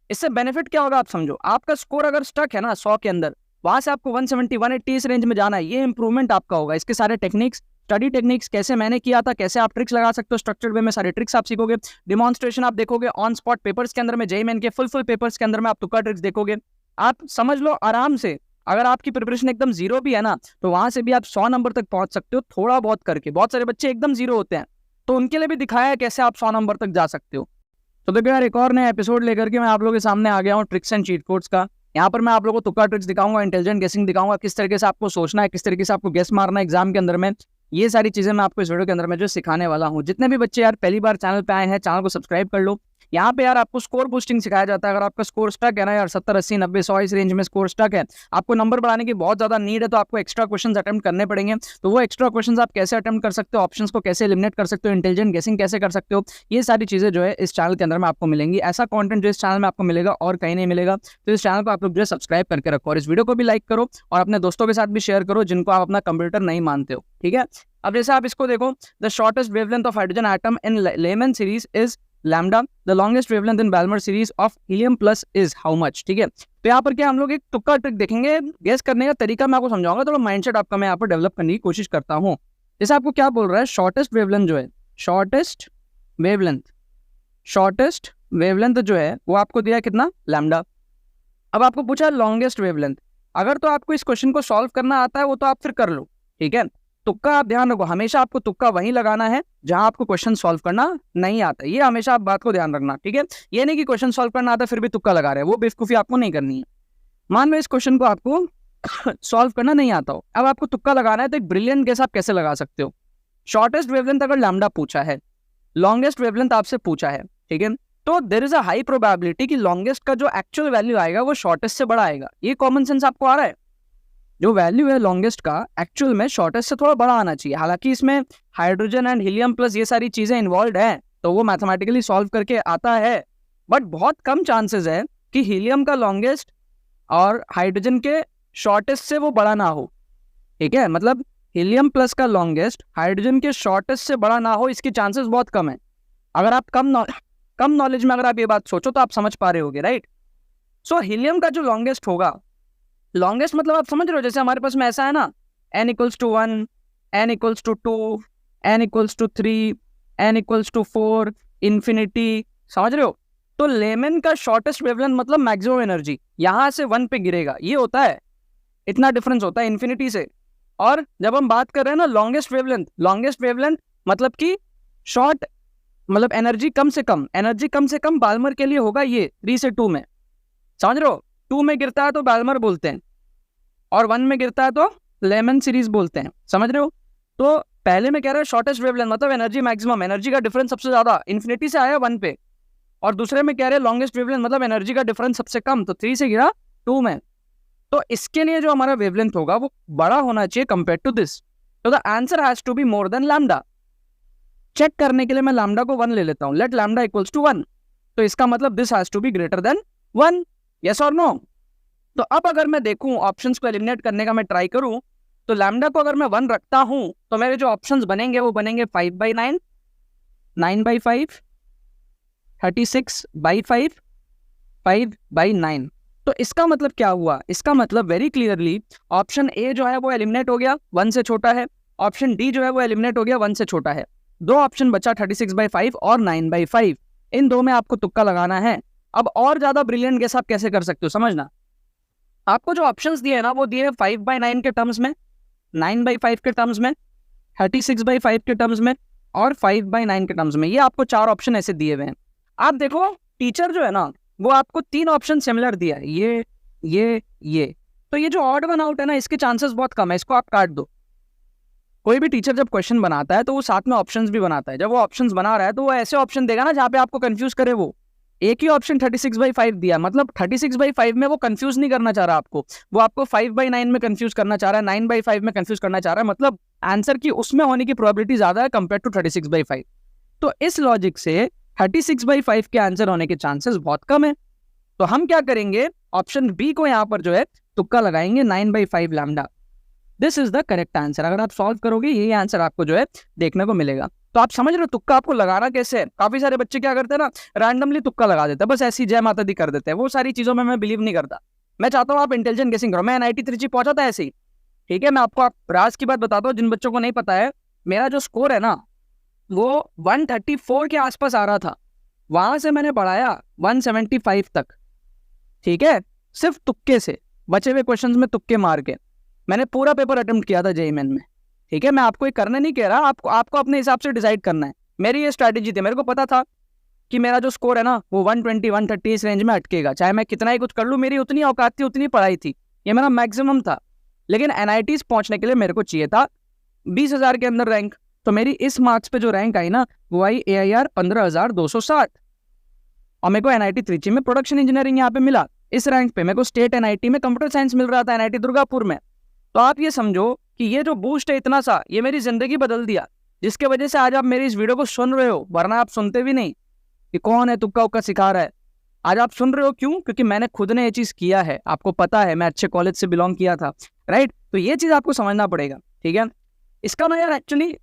इससे बेनिफिट क्या होगा आप समझो, आपका स्कोर अगर स्टक है ना 100 के अंदर, वहां से आपको 170 180 इस रेंज में जाना है, ये इंप्रूवमेंट आपका होगा। इसके सारे टेक्निक्स, स्टडी टेक्निक्स, कैसे मैंने किया था, कैसे आप ट्रिक्स लगा सकते हो स्ट्रक्चर्ड वे में, सारे ट्रिक्स आप सीखोगे। डिमॉन्स्ट्रेशन आप देखोगे ऑन स्पॉट पेपर्स के अंदर में, जेईई मेन के फुल पेपर्स के अंदर में आप तुक्का ट्रिक्स देखोगे। आप समझ लो आराम से, अगर आपकी प्रिपरेशन एकदम जीरो भी है ना, तो वहां से भी आप 100 नंबर तक पहुंच सकते हो थोड़ा बहुत करके। बहुत सारे बच्चे एकदम जीरो होते हैं, तो उनके लिए भी दिखाया है कैसे आप 100 नंबर तक जा सकते हो। तो देखो यार, एक और नया एपिसोड लेकर के मैं आप लोगों के सामने आ गया हूँ, ट्रिक्स एंड चीट कोड्स का। यहाँ पर मैं आप लोगों को तुक्का ट्रिक्स दिखाऊंगा, इंटेलिजेंट गेसिंग दिखाऊंगा, किस तरीके से आपको सोचना है, किस तरीके से आपको गेस मारना है एग्जाम के अंदर में। ये सारी चीजें मैं आपको इस वीडियो के अंदर में जो सिखाने वाला हूँ। जितने भी बच्चे यार पहली बार चैनल पे आए हैं, चैनल को सब्सक्राइब कर लो। यहाँ पे यार आपको स्कोर बूस्टिंग सिखाया जाता है। अगर आपका स्कोर स्टक है ना यार 70 80 90 100 इस रेंज में स्कोर स्टक है, आपको नंबर बढ़ाने की बहुत ज्यादा नीड है, तो आपको एक्स्ट्रा क्वेश्चंस अटेम्प्ट करने पड़ेंगे। तो वो एक्स्ट्रा क्वेश्चंस आप कैसे अटेम्प्ट कर सकते हो, ऑप्शंस को कैसे एलिमिनेट कर सकते हो, इंटेलिजेंट गेसिंग कैसे कर सकते हो, ये सारी चीजें जो है इस चैनल के अंदर में आपको मिलेंगी। ऐसा कंटेंट जो इस चैनल में आपको मिलेगा और कहीं नहीं मिलेगा। तो इस चैनल को आप लोग जो है सब्सक्राइब करके रखो, और इस वीडियो को भी लाइक करो और अपने दोस्तों के साथ भी शेयर करो जिनको आप अपना कंप्यूटर नहीं मानते हो, ठीक है। अब जैसे आप इसको देखो, the shortest wavelength of hydrogen atom in Lyman series is lambda, the longest wavelength in Balmer series of helium plus is how much, ठीक है। तो यहाँ पर क्या हम लोग एक तुक्का ट्रिक देखेंगे, गेस करने का तरीका मैं आपको समझाऊंगा, थोड़ा माइंडसेट आपका मैं यहाँ पर डेवलप करने की कोशिश करता हूँ। जैसे आपको क्या बोल रहा है, शॉर्टेस्ट वेवलेंथ जो है, शॉर्टेस्ट वेवलेंथ जो है वो आपको दिया कितना, लैम्डा। अब आपको पूछा लॉन्गेस्ट वेवलेंथ। अगर तो आपको इस क्वेश्चन को सॉल्व करना आता है वो तो आप फिर कर लो, ठीक है। तुक्का आप ध्यान रखो, हमेशा आपको तुक्का वहीं लगाना है जहां आपको क्वेश्चन सॉल्व करना नहीं आता। ये हमेशा आप बात को ध्यान रखना, ठीक है। ये नहीं कि क्वेश्चन सॉल्व करना आता है फिर भी तुक्का लगा रहे हैं, वो बेवकूफी आपको नहीं करनी है। मान लो इस क्वेश्चन को आपको सॉल्व करना नहीं आता हो, अब आपको तुक्का लगाना है, तो एक ब्रिलियंट गेस आप कैसे लगा सकते हो। शॉर्टेस्ट वेवलेंथ अगर लैम्डा पूछा है, लॉन्गेस्ट वेवलेंथ आपसे पूछा है, ठीक है, तो there is a high probability कि लॉन्गेस्ट का जो एक्चुअल वैल्यू आएगा वो शॉर्टेस्ट से बड़ा आएगा। ये कॉमन सेंस आपको आ रहा है। जो वैल्यू है लॉन्गेस्ट का एक्चुअल में शॉर्टेस्ट से थोड़ा बड़ा आना चाहिए। हालांकि इसमें हाइड्रोजन एंड हीलियम प्लस ये सारी चीजें इन्वॉल्व है, तो वो मैथमेटिकली सॉल्व करके आता है, बट बहुत कम चांसेस है कि हीलियम का लॉन्गेस्ट और हाइड्रोजन के शॉर्टेस्ट से वो बड़ा ना हो, ठीक है। मतलब हीलियम प्लस का लॉन्गेस्ट हाइड्रोजन के शॉर्टेस्ट से बड़ा ना हो, इसकी चांसेस बहुत कम है। अगर आप कम नॉलेज में अगर आप ये बात सोचो तो आप समझ पा रहे होगे, राइट। सो हीलियम का जो लॉन्गेस्ट होगा, लॉन्गेस्ट मतलब आप समझ रहे हो, जैसे हमारे पास में ऐसा है ना, n = 1, n = 2, n = 3, n = 4, infinity, समझ रहे हो। तो लेमन का शॉर्टेस्ट वेवलेंथ मतलब मैक्सिमम एनर्जी यहां से 1 पे गिरेगा, ये होता है, इतना डिफरेंस होता है इन्फिनिटी से। और जब हम बात कर रहे हैं ना लॉन्गेस्ट वेवलेंथ मतलब कि शॉर्ट मतलब एनर्जी कम से कम बाल्मर के लिए होगा ये 3 से 2 में, समझ रहे हो। 2 में गिरता है तो बाल्मर बोलते हैं, और 1 में गिरता है तो लेमन सीरीज बोलते हैं, समझ रहे हो। तो पहले में कह रहा है शॉर्टेस्ट वेवलेंथ मतलब एनर्जी मैक्सिमम, एनर्जी का डिफरेंस सबसे ज्यादा इन्फिनिटी से आया 1 पे, और दूसरे में कह रहे हैं लॉन्गेस्ट वेवलेंथ मतलब एनर्जी का डिफरेंस सबसे कम, तो 3 से गिरा 2 में। तो इसके लिए जो हमारा वेवलेंथ होगा वो बड़ा होना चाहिए कंपेयर टू दिस, तो the answer has to be more than lambda. Check करने के लिए मैं लैम्डा को 1 ले लेता हूं, लेट लैम्डा इक्वल्स टू 1, तो इसका मतलब this has to be greater than 1, yes और नो। तो अब अगर मैं देखूं ऑप्शंस को एलिमिनेट करने का मैं ट्राई करूं, तो लैम्डा को अगर मैं 1 रखता हूं तो मेरे जो ऑप्शंस बनेंगे वो बनेंगे 5/9, 9/5, 36/5, 5/9। तो इसका मतलब क्या हुआ, इसका मतलब वेरी क्लियरली ऑप्शन ए जो है वो एलिमिनेट हो गया, 1 से छोटा है। ऑप्शन डी जो है वो एलिमिनेट हो गया, 1 से छोटा है। 2 ऑप्शन बचा 36/5 और 9/5, इन 2 में आपको तुक्का लगाना है। अब और ज्यादा ब्रिलियंट गेस आप कैसे कर सकते हो, समझना। आपको जो ऑप्शंस दिए हैं ना वो दिए हैं 5/9 के टर्म्स में, 9/5 के टर्म्स में, 36/5 के टर्म्स में और 5/9 के टर्म्स में। ये आपको 4 ऑप्शन ऐसे दिए हुए हैं। आप देखो टीचर जो है ना वो आपको 3 ऑप्शन सिमिलर दिया है, ये। तो ये जो ऑड वन आउट है ना इसके चांसेस बहुत कम है, इसको आप काट दो। कोई भी टीचर जब क्वेश्चन बनाता है तो वो साथ में ऑप्शंस भी बनाता है। जब वो ऑप्शंस बना रहा है तो वो ऐसे ऑप्शन देगा ना जहाँ पे आपको कंफ्यूज करे। वो एक ही ऑप्शन 36/5 दिया, मतलब 36/5 में वो कंफ्यूज नहीं करना चाह रहा आपको, वो आपको 5/9 में कंफ्यूज करना चाह रहा है, 9/5 में कंफ्यूज करना चाह रहा है। मतलब आंसर की उसमें होने की प्रोबेबिलिटी ज्यादा है कंपेयर टू 36/5। तो इस लॉजिक से 36/5 के आंसर होने के चांसेस बहुत कम है। तो हम क्या करेंगे, ऑप्शन बी को यहाँ पर जो है तुक्का लगाएंगे, 9/5 lambda. This is the correct answer. अगर आप सॉल्व करोगे यही आंसर आपको जो है देखने को मिलेगा। तो आप समझ रहे हो तुक्का आपको लगाना कैसे है। काफी सारे बच्चे क्या करते हैं ना, रैंडमली तुक्का लगा देते हैं, बस ऐसी जय माता दी कर देते हैं। वो सारी चीजों में मैं बिलीव नहीं करता। मैं चाहता हूँ आप इंटेलिजेंट गेसिंग करो। मैं NIT त्रिची पहुंचा था ऐसे ही, ठीक है। मैं आपको राज की बात बताता हूँ, जिन बच्चों को नहीं पता है, मेरा जो स्कोर है ना वो 134 के आसपास आ रहा था। वहां से मैंने बढ़ाया 175 तक, ठीक है, सिर्फ तुक्के से, बचे हुए क्वेश्चंस में तुक्के मार के मैंने पूरा पेपर अटेम्प्ट किया था JEE मेन में, ठीक है। मैं आपको ये करने नहीं कह रहा, आपको अपने हिसाब से डिसाइड करना है। मेरी ये स्ट्रैटेजी थी, मेरे को पता था कि मेरा जो स्कोर है ना वो 120 130 इस रेंज में अटकेगा, चाहे मैं कितना ही कुछ कर लूँ। मेरी उतनी औकात थी, उतनी पढ़ाई थी, ये मेरा मैक्सिमम था। लेकिन NITs पहुंचने के लिए मेरे को चाहिए था 20,000 के अंदर रैंक। तो मेरी इस मार्क्स पे जो रैंक आई ना वो आई AIR 15,260, और मेरे को NIT त्रिची में प्रोडक्शन इंजीनियरिंग यहाँ पे मिला। इस रैंक पे मेरे को स्टेट NIT में कंप्यूटर साइंस मिल रहा था, NIT दुर्गापुर में। तो आप ये समझो कि ये जो बूस्ट है इतना सा, ये मेरी जिंदगी बदल दिया, जिसके वजह से आज आप मेरी इस वीडियो को सुन रहे हो, वरना आप सुनते भी नहीं कि कौन है तुक्का उक्का सिखा रहा है। आज आप सुन रहे हो क्यों? क्योंकि मैंने खुद ने ये चीज किया है। आपको पता है मैं अच्छे कॉलेज से बिलोंग किया था, राइट। तो ये चीज आपको समझना पड़ेगा, ठीक है। इसका ना यार एक्चुअली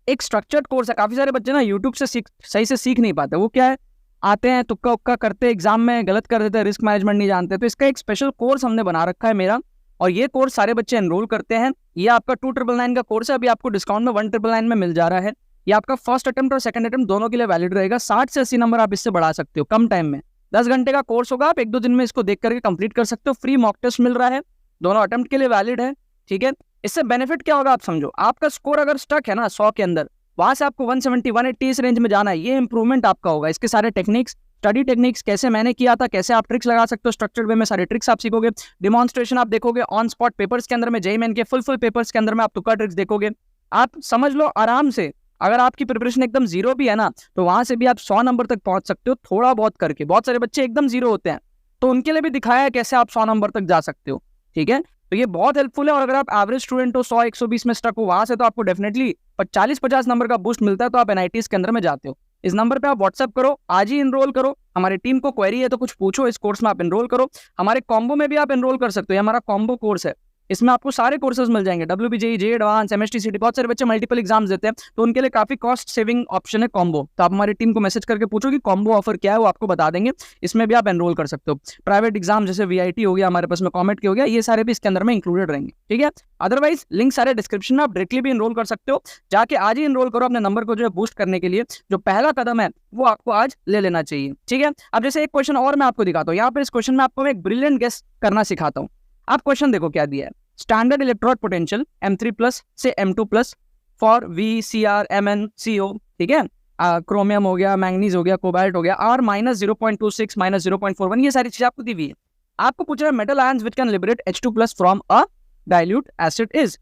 एक स्ट्रक्चर्ड कोर्स है। काफी सारे बच्चे ना यूट्यूब से सही से सीख नहीं पाते। वो क्या है, आते हैं तुक्का उक्का करते, एग्जाम में गलत कर देते हैं, रिस्क मैनेजमेंट नहीं जानते। तो इसका एक स्पेशल कोर्स हमने बना रखा है मेरा, और ये कोर्स सारे बच्चे एनरोल करते हैं। ये आपका 2999 का कोर्स है, अभी आपको डिस्काउंट में 1999 में मिल जा रहा है। ये आपका फर्स्ट अटेम्प्ट और सेकंड अटेम्प्ट दोनों के लिए वैलिड रहेगा। 60 से 80 नंबर आप इससे बढ़ा सकते हो कम टाइम में। 10 घंटे का कोर्स होगा, आप 1-2 दिन में इसको देख करके कंप्लीट कर सकते हो। फ्री मॉक टेस्ट मिल रहा है, दोनों अटेम्प्ट के लिए वैलिड है, ठीक है। इससे बेनिफिट क्या होगा आप समझो। आपका स्कोर अगर स्टक है ना 100 के अंदर, वहां से आपको 170 180 इस रेंज में जाना है, ये इंप्रूवमेंट आपका होगा। इसके सारे टेक्निक्स, स्टडी टेक्निक्स, कैसे मैंने किया था, कैसे आप ट्रिक्स लगा सकते हो स्ट्रक्चर्ड वे में, सारे ट्रिक्स आप सीखोगे। डिमॉन्स्ट्रेशन आप देखोगे ऑन स्पॉट पेपर्स के अंदर में, JEE मेन के फुल पेपर्स के अंदर में आप तुक्का ट्रिक्स देखोगे। आप समझ लो आराम से, अगर आपकी प्रिपरेशन एकदम जीरो भी है ना, तो वहां से भी आप 100 नंबर तक पहुंच सकते हो, थोड़ा बहुत करके। बहुत सारे बच्चे एकदम जीरो होते हैं, तो उनके लिए भी दिखाया है कैसे आप 100 नंबर तक जा सकते हो, ठीक है। तो ये बहुत हेल्पफुल है। और अगर आप एवरेज स्टूडेंट हो, 100-120 में स्टक हो, वहां से तो आपको डेफिनेटली 40-50 नंबर का बूस्ट मिलता है, तो आप NITs के अंदर में जाते हो। इस नंबर पे आप व्हाट्सअप करो, आज ही एनरोल करो। हमारी टीम को क्वेरी है तो कुछ पूछो, इस कोर्स में आप एनरोल करो। हमारे कॉम्बो में भी आप एनरोल कर सकते हो, ये हमारा कॉम्बो कोर्स है। इसमें आपको सारे कोर्सेज मिल जाएंगे, WBJEE, JEE advance, MST CT। बहुत सारे बच्चे मल्टीपल एग्जाम्स देते हैं, तो उनके लिए काफी कॉस्ट सेविंग ऑप्शन है कॉम्बो। तो आप हमारी टीम को मैसेज करके पूछो कि कॉम्बो ऑफर क्या है, वो आपको बता देंगे। इसमें भी आप एनरोल कर सकते हो। प्राइवेट एग्जाम जैसे VIT हो गया, हमारे पास में कॉमेट के हो गया, ये सारे भी इसके अंदर में इंक्लूडेड रहेंगे, ठीक है। अदरवाइज लिंक सारे डिस्क्रिप्शन में, आप डायरेक्टली भी एनरोल कर सकते हो। जाके आज ही एनरोल करो, अपने नंबर को जो है बूस्ट करने के लिए जो पहला कदम है वो आपको आज ले लेना चाहिए, ठीक है। अब जैसे एक क्वेश्चन और मैं आपको दिखाता हूँ, यहाँ पे इस क्वेश्चन में आपको एक ब्रिलियंट गेस करना सिखाता हूँ। आप क्वेश्चन देखो क्या दिया है। स्टैंडर्ड इलेक्ट्रोड पोटेंशियल M3+ से M2+ for VCr MN CO, ठीक है। क्रोमियम हो गया, मैंगनीज हो गया, कोबाल्ट हो गया, R -0.26 -0.41, ये सारी चीजें आपको दी हुई है। आपको पूछ रहा है metal ions which can liberate H2+ from a dilute acid is.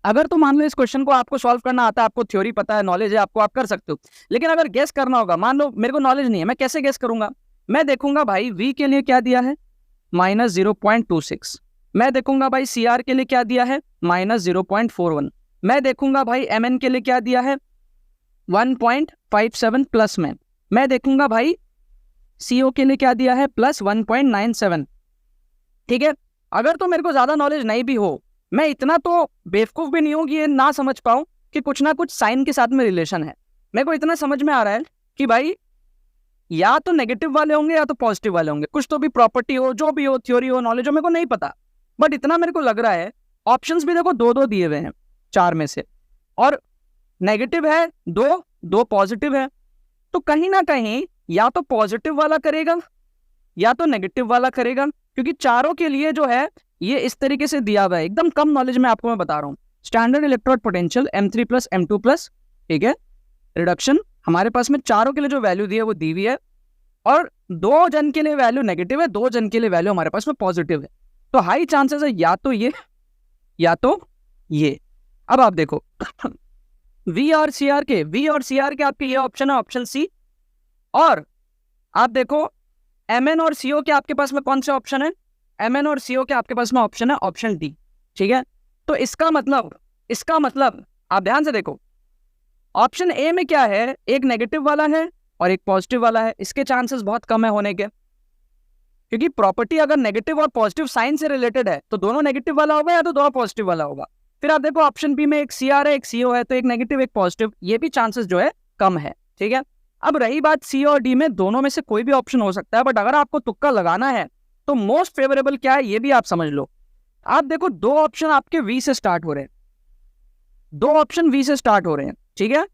अगर तो मान लो इस क्वेश्चन को आपको सॉल्व करना आता है, आपको थ्योरी पता है, नॉलेज है आपको, आप कर सकते हो। लेकिन अगर गेस करना होगा, मान लो मेरे को नॉलेज नहीं है, मैं कैसे गेस करूंगा? मैं देखूंगा भाई V के लिए क्या दिया है, -0.26। मैं देखूंगा भाई CR के लिए क्या दिया है, -0.41। मैं देखूंगा भाई MN के लिए क्या दिया है, 1.57 प्लस में। मैं देखूंगा भाई CO के लिए क्या दिया है, +1.97, ठीक है। अगर तो मेरे को ज्यादा नॉलेज नहीं भी हो, मैं इतना तो बेवकूफ भी नहीं हूं कि ये ना समझ पाऊं कि कुछ ना कुछ साइन के साथ में रिलेशन है। मेरे को इतना समझ में आ रहा है कि भाई या तो नेगेटिव वाले होंगे या तो पॉजिटिव वाले होंगे, कुछ तो भी प्रॉपर्टी हो, जो भी हो, थ्योरी हो, नॉलेज हो, मेरे को नहीं पता। बट इतना मेरे को लग रहा है, ऑप्शंस भी देखो 2-2 दिए हुए हैं 4 में से, और नेगेटिव है 2 पॉजिटिव है। तो कहीं ना कहीं या तो पॉजिटिव वाला करेगा या तो नेगेटिव वाला करेगा, क्योंकि चारों के लिए जो है ये इस तरीके से दिया हुआ है। एकदम कम नॉलेज में आपको मैं बता रहा हूँ। Standard electrode potential M3+ M2+, ठीक है। रिडक्शन हमारे पास में चारों के लिए जो वैल्यू दी है वो दी हुई है, और 2 जन के लिए वैल्यू नेगेटिव है, 2 जन के लिए वैल्यू हमारे पास में पॉजिटिव है। तो हाई चांसेस है या तो ये या तो ये। अब आप देखो V और CR के आपके ये ऑप्शन है, ऑप्शन C। और आप देखो MN और CO के आपके पास में कौन से ऑप्शन है, MN और CO के आपके पास में ऑप्शन है ऑप्शन D, ठीक है। तो इसका मतलब आप ध्यान से देखो, ऑप्शन A में क्या है, एक नेगेटिव वाला है और एक पॉजिटिव वाला है। इसके चांसेस बहुत कम है होने के, क्योंकि प्रॉपर्टी अगर नेगेटिव और पॉजिटिव साइन से रिलेटेड है तो दोनों नेगेटिव वाला होगा या तो दोनों पॉजिटिव वाला होगा। फिर आप देखो ऑप्शन बी में एक सी आर है, एक सीओ है, तो एक नेगेटिव एक पॉजिटिव, ये भी चांसेस जो है कम है। ठीक है, अब रही बात सी और डी में, दोनों में से कोई भी ऑप्शन हो सकता है, बट अगर आपको तुक्का लगाना है तो मोस्ट फेवरेबल क्या है ये भी आप समझ लो। आप देखो दो ऑप्शन आपके वी से स्टार्ट हो रहे हैं, दो ऑप्शन वी से स्टार्ट हो रहे हैं, ठीक है,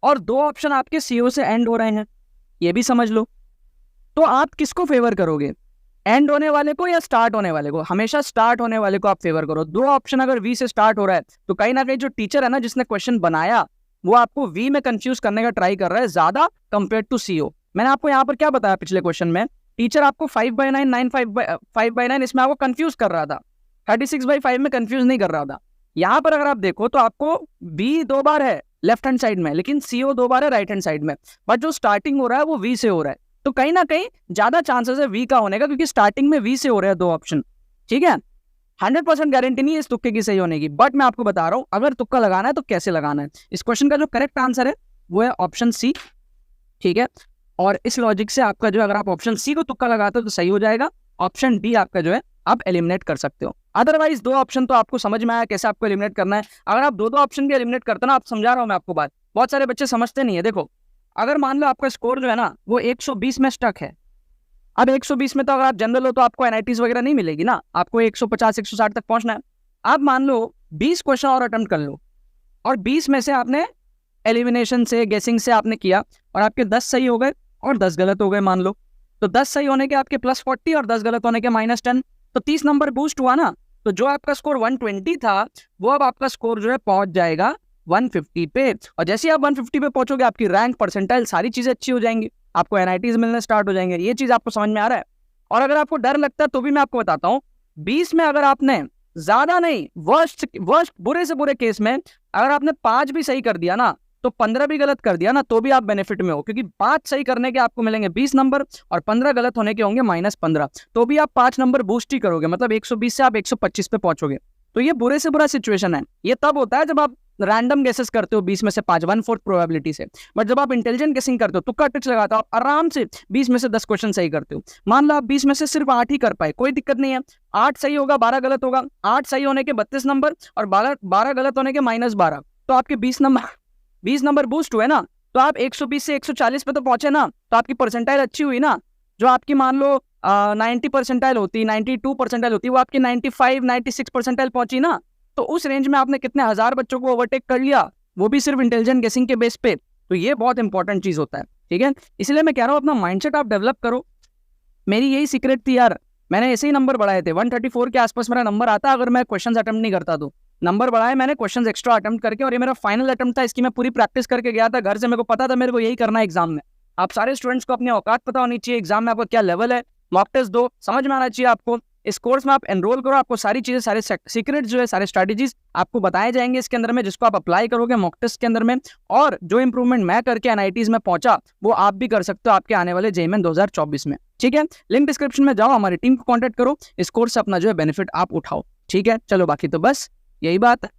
और दो ऑप्शन आपके सीओ से एंड हो रहे हैं, ये भी समझ लो। तो आप किसको फेवर करोगे, एंड होने वाले को या स्टार्ट होने वाले को? हमेशा स्टार्ट होने वाले को आप फेवर करो। दो ऑप्शन अगर वी से स्टार्ट हो रहा है तो कहीं ना कहीं जो टीचर है ना जिसने क्वेश्चन बनाया वो आपको वी में कंफ्यूज करने का ट्राई कर रहा है ज्यादा कंपेयर टू सीओ। मैंने आपको यहाँ पर क्या बताया पिछले क्वेश्चन में, टीचर आपको 5/9 5/9 इसमें आपको कंफ्यूज कर रहा था, 36/5 में कंफ्यूज नहीं कर रहा था। यहाँ पर अगर आप देखो तो आपको बी 2 बार है लेफ्ट हैंड साइड में, लेकिन सीओ 2 बार है राइट हैंड साइड में, बट जो स्टार्टिंग हो रहा है वो वी से हो रहा है, तो कहीं ना कहीं ज्यादा चांसेस है वी का होने का, क्योंकि स्टार्टिंग में वी से हो रहे हैं दो ऑप्शन। ठीक है, 100% गारंटी नहीं है इस तुक्के की सही होने की, बट मैं आपको बता रहा हूं अगर तुक्का लगाना है तो कैसे लगाना है। इस क्वेश्चन का जो करेक्ट आंसर है वो है ऑप्शन सी। ठीक है, और इस लॉजिक से आपका जो अगर आप ऑप्शन सी को तुक्का लगाते हो तो सही हो जाएगा, ऑप्शन डी आपका जो है आप एलिमिनेट कर सकते हो। अदरवाइज दो ऑप्शन तो आपको समझ में आया कैसे आपको एलिमिनेट करना है। अगर आप दो ऑप्शन भी एलिमिनेट करते हो ना, आप समझा रहा हूं मैं आपको बात, बहुत सारे बच्चे समझते नहीं है। देखो अगर मान लो आपका स्कोर जो है ना वो 120 में स्टक है, अब 120 में तो अगर आप जनरल हो तो आपको एनआईटीज वगैरह नहीं मिलेगी ना, आपको 150 160 तक पहुंचना है। आप मान लो 20 क्वेश्चन और अटेम्प्ट कर लो, और 20 में से आपने एलिमिनेशन से गेसिंग से आपने किया और आपके 10 सही हो गए और 10 गलत हो गए मान लो, तो 10 सही होने के आपके +40 और 10 गलत होने के -10, तो 30 नंबर बूस्ट हुआ ना। तो जो आपका स्कोर 120 था वो अब आपका स्कोर जो है पहुंच जाएगा 150 पे, और जैसे ही आप 150 पे पहुंचोगे आपकी रैंक परसेंटाइल सारी चीजें अच्छी हो जाएंगी, आपको एनआईटीज मिलने स्टार्ट हो जाएंगे। ये चीज आपको समझ में आ रहा है? और अगर आपको डर लगता है तो भी मैं आपको बताता हूँ, 20 में अगर आपने ज्यादा नहीं वर्स्ट बुरे से बुरे केस में अगर आपने 5 भी सही कर दिया ना, तो 15 भी गलत कर दिया ना, तो भी आप बेनिफिट में हो, क्योंकि 5 सही करने के आपको मिलेंगे 20 नंबर और 15 गलत होने के होंगे -15, तो भी आप 5 नंबर बूस्ट ही करोगे, मतलब 120 से आप 125 पे पहुंचोगे। तो ये बुरे से बुरा सिचुएशन है। ये तब होता है जब आप रैंडम गेसेस करते हो 20 में से 5 1/4 प्रोबेबिलिटी से, बट जब आप इंटेलिजेंट गेसिंग करते हो, तुक्का टिक्स लगाते हो, आप आराम से 20 में से 10 क्वेश्चन सही करते हो। मान लो आप 20 में से सिर्फ 8 ही कर पाए, कोई दिक्कत नहीं है, 8 सही होगा 12 गलत होगा, 8 सही होने के 32 नंबर और 12 गलत होने के -12, तो आपके 20 नंबर बूस्ट हुए ना, तो आप 120 से 140 पे तो पहुंचे ना, तो आपकी परसेंटाइल अच्छी हुई ना। जो आपकी मान लो 90 परसेंटाइल होती, 92 परसेंटाइल होती, वो आपकी 95 96 परसेंटाइल पहुंची ना। तो उस रेंज में आपने कितने हजार बच्चों को ओवरटेक कर लिया, वो भी सिर्फ इंटेलिजेंट गेसिंग के बेस पे। तो ये बहुत इंपॉर्टेंट चीज होता है। ठीक है, इसलिए मैं कह रहा हूँ अपना माइंडसेट आप डेवलप करो। मेरी यही सीक्रेट थी यार, मैंने ऐसे ही नंबर बढ़ाए थे, 134 के आसपास मेरा नंबर आता अगर मैं क्वेश्चन अटेम्प्ट नहीं करता तो। नंबर बढ़ाए मैंने क्वेश्चन एक्स्ट्रा अटेम्प्ट करके, और ये मेरा फाइनल अटेम्प्ट था, इसकी मैं पूरी प्रैक्टिस करके गया था घर से, मेरे को पता था मेरे को यही करना है एग्जाम में। आप सारे स्टूडेंट्स को अपनी औकात पता होनी चाहिए, एग्जाम में आपका क्या लेवल है, मॉक टेस्ट दो, समझ में आना चाहिए आपको। इस कोर्स में आप एनरोल करो, आपको सारी चीजें, सारे सीक्रेट जो है, सारे स्ट्रैटेजीज आपको बताए जाएंगे इसके अंदर में, जिसको आप अप्लाई करोगे मॉक टेस्ट के अंदर में। और जो इंप्रूवमेंट मैं करके एनआईटीज में पहुंचा वो आप भी कर सकते हो आपके आने वाले जेईई 2024 में। ठीक है, लिंक डिस्क्रिप्शन में जाओ, हमारी टीम को कॉन्टेक्ट करो, इस कोर्स से अपना जो है बेनिफिट आप उठाओ। ठीक है, चलो बाकी तो बस यही बात है।